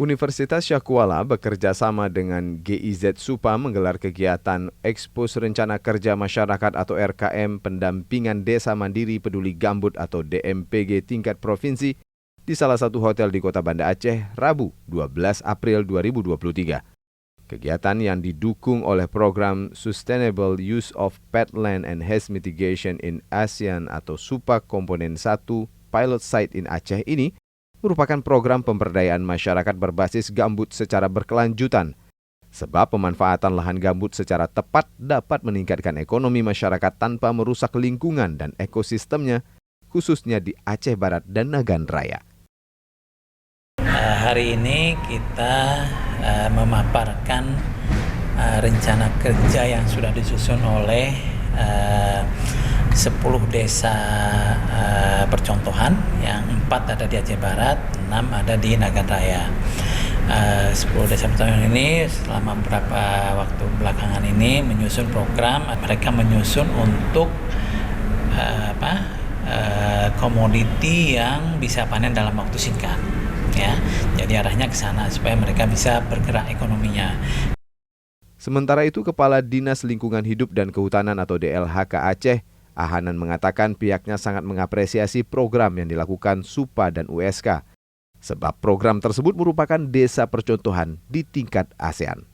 Universitas Syakuala bekerja sama dengan GIZ Supa menggelar kegiatan Ekspos Rencana Kerja Masyarakat atau RKM Pendampingan Desa Mandiri Peduli Gambut atau DMPG tingkat provinsi di salah satu hotel di Kota Banda Aceh, Rabu 12 April 2023. Kegiatan yang didukung oleh program Sustainable Use of Peatland and Haze Mitigation in ASEAN atau SUPA Komponen 1 Pilot Site in Aceh ini merupakan program pemberdayaan masyarakat berbasis gambut secara berkelanjutan. Sebab pemanfaatan lahan gambut secara tepat dapat meningkatkan ekonomi masyarakat tanpa merusak lingkungan dan ekosistemnya, khususnya di Aceh Barat dan Nagan Raya. Hari ini kita memaparkan rencana kerja yang sudah disusun oleh 10 desa percontohan, yang 4 ada di Aceh Barat, 6 ada di Nagan Raya. 10 desa percontohan ini selama beberapa waktu belakangan ini menyusun program. Mereka menyusun untuk komoditi yang bisa panen dalam waktu singkat. Ya, jadi arahnya ke sana supaya mereka bisa bergerak ekonominya. Sementara itu, Kepala Dinas Lingkungan Hidup dan Kehutanan atau DLHK Aceh, Ahanan mengatakan pihaknya sangat mengapresiasi program yang dilakukan SUPA dan USK, sebab program tersebut merupakan desa percontohan di tingkat ASEAN.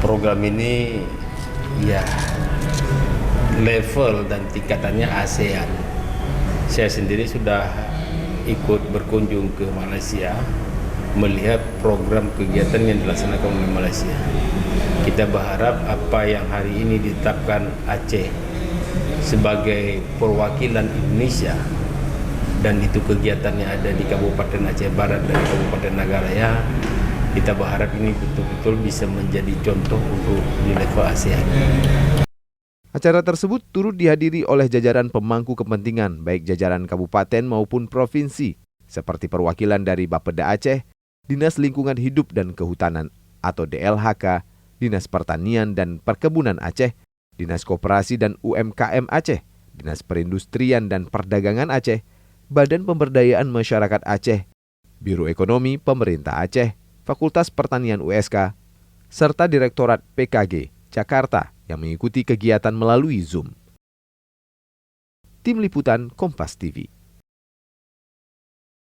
Program ini level dan tingkatannya ASEAN. Saya sendiri sudah ikut berkunjung ke Malaysia, melihat program kegiatan yang dilaksanakan oleh Malaysia. Kita berharap apa yang hari ini ditetapkan Aceh sebagai perwakilan Indonesia, dan itu kegiatannya ada di Kabupaten Aceh Barat dan Kabupaten Nagan Raya, kita berharap ini betul-betul bisa menjadi contoh untuk di level ASEAN. Acara tersebut turut dihadiri oleh jajaran pemangku kepentingan, baik jajaran kabupaten maupun provinsi, seperti perwakilan dari Bapeda Aceh, Dinas Lingkungan Hidup dan Kehutanan atau DLHK, Dinas Pertanian dan Perkebunan Aceh, Dinas Koperasi dan UMKM Aceh, Dinas Perindustrian dan Perdagangan Aceh, Badan Pemberdayaan Masyarakat Aceh, Biro Ekonomi Pemerintah Aceh, Fakultas Pertanian USK, serta Direktorat PKG Jakarta yang mengikuti kegiatan melalui Zoom. Tim Liputan Kompas TV.